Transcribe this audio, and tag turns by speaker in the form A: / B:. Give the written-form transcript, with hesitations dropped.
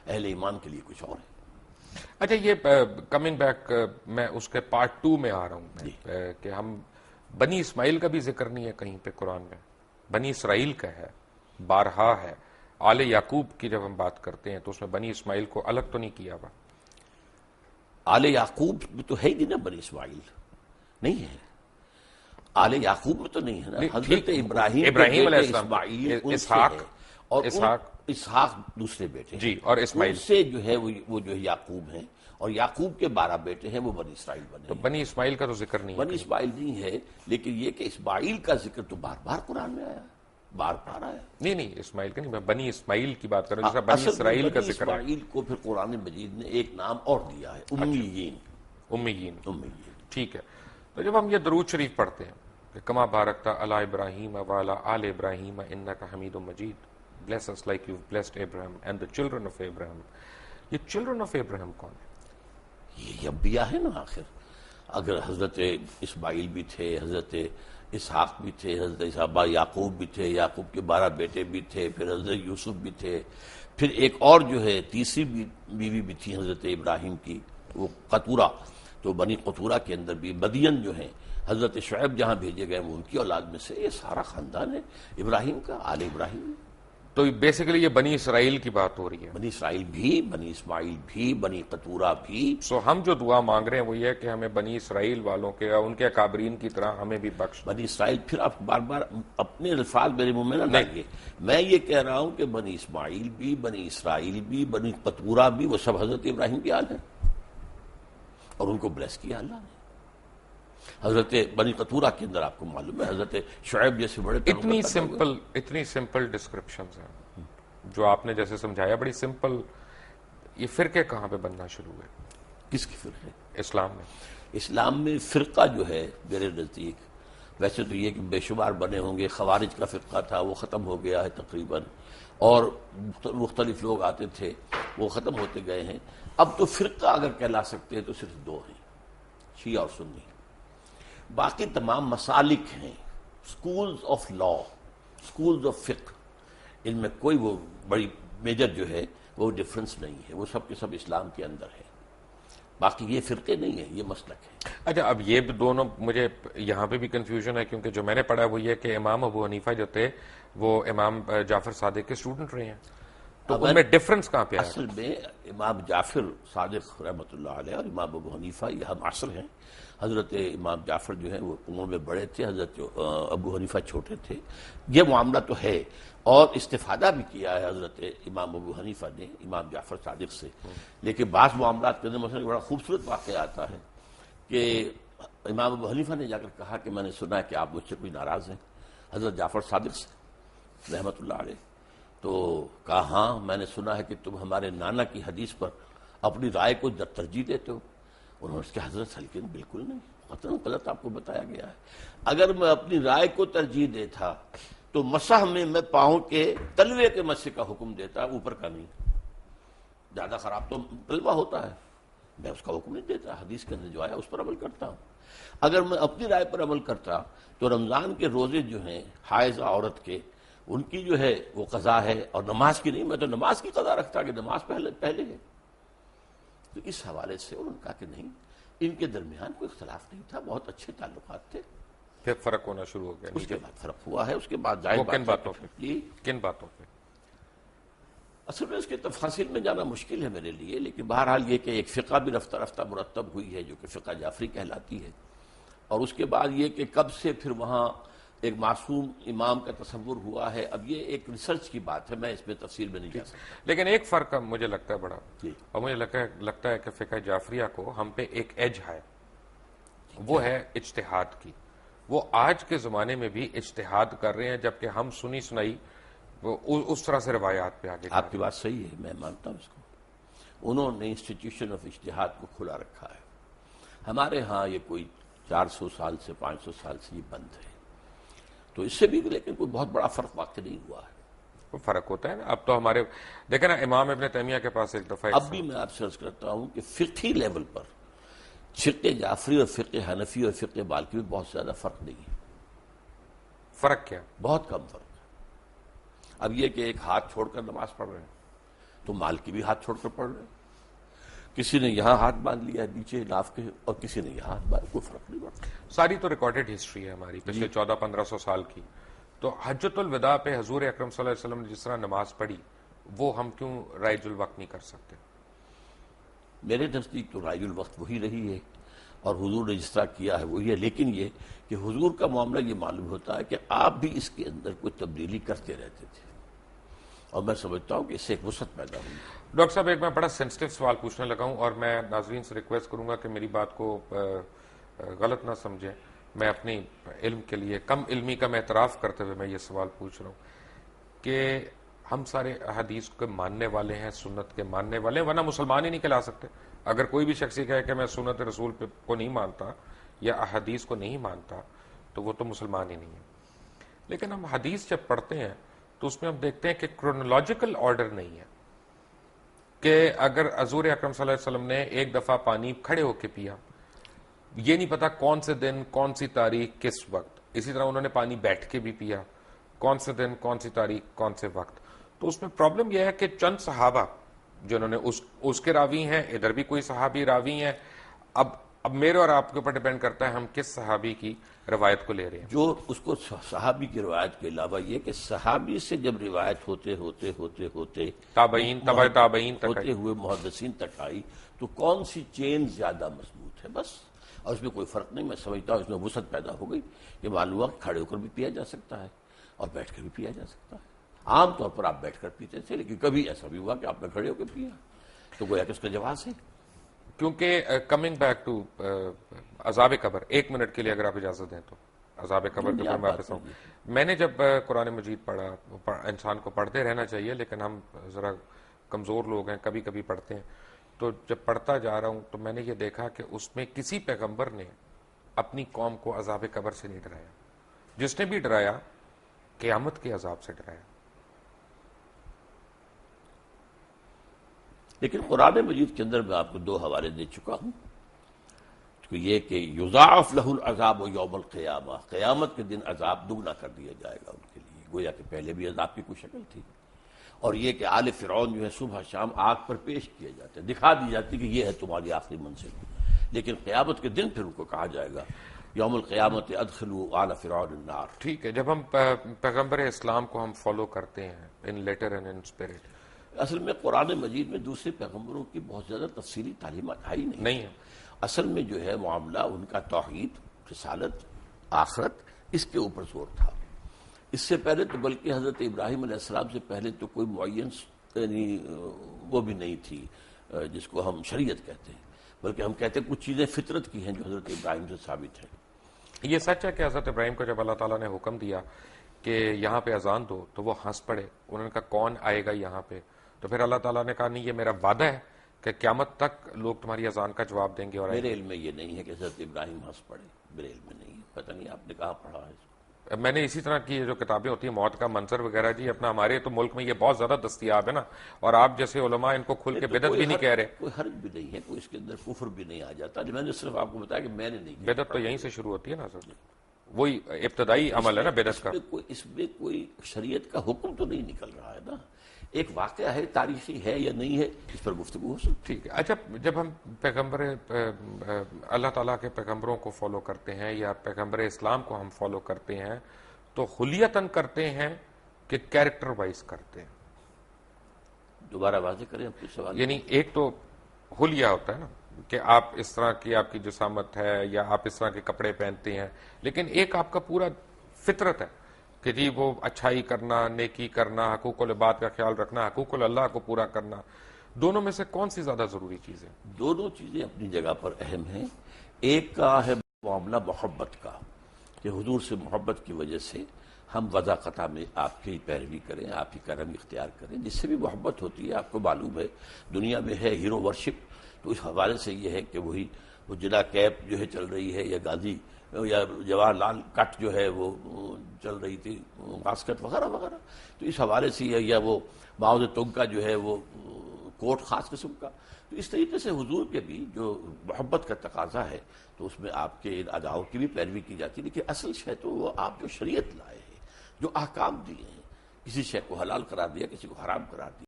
A: اہل ایمان کے لیے کچھ اور ہے.
B: اچھا، یہ کمنگ بیک، میں اس کے پارٹ 2 میں آ رہا ہوں کہ ہم بنی اسماعیل کا بھی ذکر نہیں ہے کہیں پہ قرآن میں، بنی اسرائیل کا ہے، بارہا ہے. آل یعقوب کی جب ہم بات کرتے ہیں تو اس میں بنی اسماعیل کو الگ تو نہیں کیا ہوا.
A: آل یعقوب میں تو ہے ہی نہیں نا بنی اسماعیل، نہیں ہے. آل یعقوب میں تو نہیں ہے نا. حضرت ابراہیم کے
B: علیہ
A: بیٹے
B: السلام،
A: اسماعیل ان سے
B: اسحاق،
A: ہے، اور اسحاق دوسرے بیٹے ہیں.
B: جی، اور اسماعیل
A: ان سے جو ہے وہ جو ہے یعقوب ہیں، اور یعقوب کے 12 بیٹے ہیں، وہ بنی اسرائیل بنے
B: تو
A: ہیں.
B: بنی اسماعیل کا تو ذکر نہیں ہے
A: بنی اسماعیل نہیں ہے، لیکن یہ کہ اسماعیل کا ذکر تو بار بار قرآن میں آیا، بار بار آیا.
B: نہیں، اسماعیل کا نہیں، میں بنی اسماعیل کی بات کر رہا ہوں جیسا بنی
A: اصل میں
B: اسرائیل کا
A: بنی
B: ذکر ہے.
A: اسماعیل کو پھر قرآن مجید نے ایک نام اور دیا ہے، امیین.
B: امیین،
A: امیین.
B: ٹھیک ہے. تو جب ہم یہ درود شریف پڑھتے ہیں کہ کما بارکتا علی ابراہیم وعلی آل ابراہیم انک حمید مجید، bless us like you've blessed Abraham and the children of Abraham، یہ children of Abraham کون ہے؟
A: یہ انبیاء ہے نا. آخر اگر حضرت اسماعیل بھی تھے، حضرت اسحاق بھی تھے، حضرت یعقوب بھی تھے، یعقوب کے 12 بیٹے بھی تھے، پھر حضرت یوسف بھی تھے، پھر ایک اور جو ہے تیسری بیوی بھی تھی حضرت ابراہیم کی، وہ قطورہ. تو بنی قطورہ کے اندر بھی مدین جو ہیں، حضرت شعیب جہاں بھیجے گئے وہ ان کی اولاد میں سے. یہ سارا خاندان ہے ابراہیم کا، آل ابراہیم.
B: تو بیسیکلی یہ بنی اسرائیل کی بات ہو رہی ہے.
A: بنی اسرائیل بھی، بنی اسماعیل بھی، بنی قطورہ بھی.
B: سو ہم جو دعا مانگ رہے ہیں وہ یہ ہے کہ ہمیں بنی اسرائیل والوں کے، ان کے اکابرین کی طرح ہمیں بھی بخش.
A: بنی اسرائیل، پھر آپ بار بار اپنے الفاظ میرے منہ میں نہ لائیے. میں یہ کہہ رہا ہوں کہ بنی اسماعیل بھی، بنی اسرائیل بھی، بنی قطورہ بھی، وہ سب حضرت ابراہیم کی آل ہیں، اور ان کو بلیس کیا اللہ نے. حضرت بنی قطورہ کے اندر آپ کو معلوم ہے حضرت شعیب جیسے بڑے
B: اتنی سمپل ڈسکرپشنز ہیں جو آپ نے جیسے سمجھایا، بڑی سمپل. یہ فرقے کہاں پہ بننا شروع ہوئے؟
A: کس کے فرقے؟
B: اسلام میں.
A: اسلام میں فرقہ جو ہے میرے نزدیک، ویسے تو یہ کہ بے شمار بنے ہوں گے. خوارج کا فرقہ تھا، وہ ختم ہو گیا ہے تقریباً، اور مختلف لوگ آتے تھے، وہ ختم ہوتے گئے ہیں. اب تو فرقہ اگر کہلا سکتے ہیں تو صرف 2 ہیں، شیعہ اور سنی. باقی تمام مسالک ہیں، schools of law, schools of فقہ، ان میں کوئی وہ بڑی میجر جو ہے وہ ڈفرنس نہیں ہے. وہ سب کے سب اسلام کے اندر ہے. باقی یہ فرقے نہیں ہیں، یہ مسلک ہے.
B: اچھا، اب یہ دونوں مجھے یہاں پہ بھی کنفیوژن ہے، کیونکہ جو میں نے پڑھا وہ یہ کہ امام ابو حنیفہ جو تھے وہ امام جعفر صادق کے اسٹوڈنٹ رہے ہیں، تو ان میں ڈفرنس کہاں پہ آیا؟
A: اصل میں امام جعفر صادق رحمۃ اللہ علیہ اور امام ابو حنیفہ یہ ہم عصر ہیں. حضرت امام جعفر جو ہیں وہ عمر میں بڑے تھے، حضرت ابو حنیفہ چھوٹے تھے. یہ معاملہ تو ہے، اور استفادہ بھی کیا ہے حضرت امام ابو حنیفہ نے امام جعفر صادق سے. لیکن بعض معاملات کے اندر مثلا بڑا خوبصورت واقعہ آتا ہے کہ امام ابو حنیفہ نے جا کر کہا کہ میں نے سنا ہے کہ آپ مجھ سے کوئی ناراض ہیں حضرت جعفر صادق سے رحمۃ اللہ علیہ. تو کہا ہاں میں نے سنا ہے کہ تم ہمارے نانا کی حدیث پر اپنی رائے کو ترجیح دیتے ہو. انہوں نے اس کے حضرت سلکن بالکل نہیں، قطعاً غلط آپ کو بتایا گیا ہے. اگر میں اپنی رائے کو ترجیح دیتا تو مسح میں پاؤں کے تلوے کے مسح کا حکم دیتا، اوپر کا نہیں. زیادہ خراب تو تلوہ ہوتا ہے، میں اس کا حکم نہیں دیتا. حدیث کے اندر جو آیا اس پر عمل کرتا ہوں. اگر میں اپنی رائے پر عمل کرتا تو رمضان کے روزے جو ہیں حائض عورت کے، ان کی جو ہے وہ قضا ہے، اور نماز کی نہیں. میں تو نماز کی قضا رکھتا کہ نماز پہلے ہے. تو اس حوالے سے انہوں نے کہا کہ نہیں، ان کے درمیان کوئی اختلاف نہیں تھا، بہت اچھے تعلقات تھے.
B: پھر فرق ہونا شروع ہو گیا.
A: اس کے بعد فرق ہوا ہے. اس کے بعد ظاہر
B: کن باتوں پہ؟ کن باتوں پہ؟
A: اصل میں اس کے تفاصیل میں جانا مشکل ہے میرے لیے، لیکن بہرحال یہ کہ ایک فقہ بھی رفتہ رفتہ مرتب ہوئی ہے جو کہ فقہ جعفری کہلاتی ہے. اور اس کے بعد یہ کہ کب سے پھر وہاں ایک معصوم امام کا تصور ہوا ہے، اب یہ ایک ریسرچ کی بات ہے، میں اس میں تفصیل میں نہیں جا سکتا.
B: لیکن ایک فرق مجھے لگتا ہے بڑا، اور مجھے لگتا ہے کہ فقہ جعفریہ کو ہم پہ ایک ایج ہے، وہ ہے اجتہاد کی. وہ آج کے زمانے میں بھی اجتہاد کر رہے ہیں، جبکہ ہم سنی سنائی اس طرح سے روایات پہ آگے.
A: آپ کی بات صحیح ہے، میں مانتا ہوں اس کو. انہوں نے انسٹیٹیوشن آف اجتہاد کو کھلا رکھا ہے. ہمارے ہاں یہ کوئی 400 سال سے 500 سال سے یہ بند ہے. تو اس سے بھی لیکن کوئی بہت بڑا فرق واقع نہیں ہوا ہے.
B: وہ فرق ہوتا ہے نا. اب تو ہمارے دیکھیں نا، امام ابن تیمیہ کے پاس ایک دفعہ
A: اب بھی میں آپ سے عرض کرتا ہوں کہ فقہی لیول پر فقہ جعفری اور فقہ حنفی اور فقہ مالکی میں بہت زیادہ فرق نہیں ہے.
B: فرق کیا؟
A: بہت کم فرق ہے. اب یہ کہ ایک ہاتھ چھوڑ کر نماز پڑھ رہے ہیں تو مال کی بھی ہاتھ چھوڑ کر پڑ رہے ہیں. کسی نے یہاں ہاتھ باندھ لیا ہے نیچے ناف کے، اور کسی نے یہاں ہاتھ باندھ، کوئی فرق نہیں پڑتا.
B: ساری تو ریکارڈڈ ہسٹری ہے ہماری پچھلے 1400-1500 سال کی. تو حجۃ الوداع پہ حضور اکرم صلی اللہ علیہ وسلم نے جس طرح نماز پڑھی وہ ہم کیوں رائج الوقت نہیں کر سکتے؟
A: میرے نزدیک تو رائج الوقت وہی رہی ہے، اور حضور نے جس طرح کیا ہے وہی ہے. لیکن یہ کہ حضور کا معاملہ یہ معلوم ہوتا ہے کہ آپ بھی اس کے اندر کوئی تبدیلی کرتے رہتے تھے، اور میں سمجھتا ہوں کہ اس سے ایک وسعت پیدا ہوئی.
B: ڈاکٹر صاحب ایک میں بڑا سینسٹیو سوال پوچھنے لگا ہوں، اور میں ناظرین سے ریکویسٹ کروں گا کہ میری بات کو غلط نہ سمجھیں. میں اپنی علم کے لیے کم علمی کا میں اعتراف کرتے ہوئے میں یہ سوال پوچھ رہا ہوں کہ ہم سارے احادیث کے ماننے والے ہیں، سنت کے ماننے والے ہیں، ورنہ مسلمان ہی نہیں کہلا سکتے. اگر کوئی بھی شخص یہ کہے کہ میں سنت رسول کو نہیں مانتا یا احادیث کو نہیں مانتا تو وہ تو مسلمان ہی نہیں ہے. لیکن ہم حدیث جب پڑھتے ہیں تو اس میں ہم دیکھتے ہیں کہ کرونالوجیکل آرڈر نہیں ہے، کہ اگر حضور اکرم صلی اللہ علیہ وسلم نے ایک دفعہ پانی کھڑے ہو کے پیا، یہ نہیں پتا کون سے دن، کون سی تاریخ، کس وقت. اسی طرح انہوں نے پانی بیٹھ کے بھی پیا، کون سے دن، کون سی تاریخ، کون سے وقت. تو اس میں پرابلم یہ ہے کہ چند صحابہ جنہوں نے اس کے راوی ہیں، ادھر بھی کوئی صحابی راوی ہیں. اب میرے اور آپ کے اوپر ڈیپینڈ کرتا ہے ہم کس صحابی کی روایت کو لے رہے ہیں.
A: جو اس کو صحابی کی روایت کے علاوہ یہ کہ صحابی سے جب روایت ہوتے
B: تابعین، تبع تابعین تک
A: ہوتے ہوئے محدثین تک آئی، تو کون سی چین زیادہ مضبوط ہے بس. اور اس میں کوئی فرق نہیں. میں سمجھتا ہوں اس میں وسعت پیدا ہو گئی کہ معلوم ہوا کہ کھڑے ہو کر بھی پیا جا سکتا ہے اور بیٹھ کر بھی پیا جا سکتا ہے. عام طور پر آپ بیٹھ کر پیتے تھے، لیکن کبھی ایسا بھی ہوا کہ آپ نے کھڑے ہو کے پیا، تو گویا کہ اس کا جواز ہے.
B: کیونکہ کمنگ بیک ٹو عذاب قبر، ایک منٹ کے لیے اگر آپ اجازت دیں تو عذاب قبر کے اوپر واپس آؤں. میں نے جب قرآن مجید پڑھا، انسان کو پڑھتے رہنا چاہیے لیکن ہم ذرا کمزور لوگ ہیں، کبھی کبھی پڑھتے ہیں. تو جب پڑھتا جا رہا ہوں تو میں نے یہ دیکھا کہ اس میں کسی پیغمبر نے اپنی قوم کو عذاب قبر سے نہیں ڈرایا. جس نے بھی ڈرایا قیامت کے عذاب سے ڈرایا.
A: لیکن قرآن مجید کے اندر میں آپ کو 2 حوالے دے چکا ہوں. یہ کہ یضاعف لہ العذاب یوم القیامہ، قیامت کے دن عذاب دگنا کر دیا جائے گا ان کے لیے. گویا کہ پہلے بھی عذاب کی کوئی شکل تھی. اور یہ کہ آل فرعون جو ہے صبح شام آگ پر پیش کیے جاتے ہیں، دکھا دی جاتی کہ یہ ہے تمہاری آخری منزل. لیکن قیامت کے دن پھر ان کو کہا جائے گا یوم القیامت ادخلوا آل فرعون النار.
B: ٹھیک ہے، جب ہم پیغمبر اسلام کو ہم فالو کرتے ہیں ان لیٹر اینڈ ان اسپرٹ،
A: اصل میں قرآن مجید میں دوسرے پیغمبروں کی بہت زیادہ تفصیلی تعلیمات آئی
B: نہیں ہے.
A: اصل میں جو ہے معاملہ ان کا توحید، رسالت، آخرت، اس کے اوپر زور تھا. اس سے پہلے تو بلکہ حضرت ابراہیم علیہ السلام سے پہلے تو کوئی معین یعنی وہ بھی نہیں تھی جس کو ہم شریعت کہتے ہیں، بلکہ ہم کہتے ہیں کچھ چیزیں فطرت کی ہیں جو حضرت ابراہیم سے ثابت ہیں.
B: یہ سچ ہے کہ حضرت ابراہیم کو جب اللہ تعالیٰ نے حکم دیا کہ یہاں پہ اذان دو تو وہ ہنس پڑے. انہوں نے کہا کون آئے گا یہاں پہ؟ تو پھر اللہ تعالیٰ نے کہا نہیں، یہ میرا وعدہ ہے کہ قیامت تک لوگ تمہاری اذان کا جواب دیں گے. اور
A: میرے علم میں یہ نہیں ہے کہ حضرت ابراہیم ہنس پڑے، میرے علم میں نہیں ہے. پتہ نہیں آپ نے کہاں پڑھا ہے.
B: میں نے اسی طرح کی جو کتابیں ہوتی ہیں موت کا منظر وغیرہ، جی اپنا ہمارے تو ملک میں یہ بہت زیادہ دستیاب ہے نا، اور آپ جیسے علماء ان کو کھل کے بدعت بھی نہیں کہہ رہے.
A: کوئی حرج بھی نہیں ہے، کوئی اس کے اندر کفر بھی نہیں آ جاتا. میں نے صرف آپ کو بتایا کہ میں نے نہیں کیا.
B: بدعت تو یہیں سے شروع ہوتی ہے نا سر، وہی ابتدائی عمل ہے نا بدعت کا.
A: اس میں کوئی شریعت کا حکم تو نہیں نکل رہا ہے نا. ایک واقعہ ہے، تاریخی ہے یا نہیں ہے، اس پر گفتگو ہو سکتی.
B: ٹھیک ہے. اچھا، جب ہم پیغمبر اللہ تعالیٰ کے پیغمبروں کو فالو کرتے ہیں یا پیغمبر اسلام کو ہم فالو کرتے ہیں تو خلیتاً کرتے ہیں کہ کیریکٹر وائز کرتے ہیں؟
A: دوبارہ واضح کریں اپنے سوال.
B: یعنی ایک تو حلیہ ہوتا ہے نا کہ آپ اس طرح کی آپ کی جسامت ہے یا آپ اس طرح کے کپڑے پہنتے ہیں، لیکن ایک آپ کا پورا فطرت ہے کہ جی وہ اچھائی کرنا، نیکی کرنا، حقوق العباد کا خیال رکھنا، حقوق اللہ کو پورا کرنا. دونوں میں سے کون سی زیادہ ضروری چیز ہے؟
A: دونوں چیزیں اپنی جگہ پر اہم ہیں. ایک کا ہے معاملہ محبت کا، کہ حضور سے محبت کی وجہ سے ہم وضع قطع میں آپ کی پیروی کریں، آپ ہی کا رنگ اختیار کریں. جس سے بھی محبت ہوتی ہے، آپ کو معلوم ہے دنیا میں ہے ہیرو ورشپ. تو اس حوالے سے یہ ہے کہ وہی وہ جنا کیپ جو ہے چل رہی ہے، یا گاندھی یا جواہر لال کٹ جو ہے وہ چل رہی تھی، واسکٹ وغیرہ وغیرہ. تو اس حوالے سے یا وہ ماؤ تنگ کا جو ہے وہ کوٹ خاص قسم کا. تو اس طریقے سے حضور کے بھی جو محبت کا تقاضا ہے تو اس میں آپ کے ان اداؤں کی بھی پیروی کی جاتی ہے. لیکن اصل شے تو وہ آپ جو شریعت لائے ہیں، جو احکام دیے ہیں، کسی شے کو حلال قرار دیا، کسی کو حرام قرار دیا.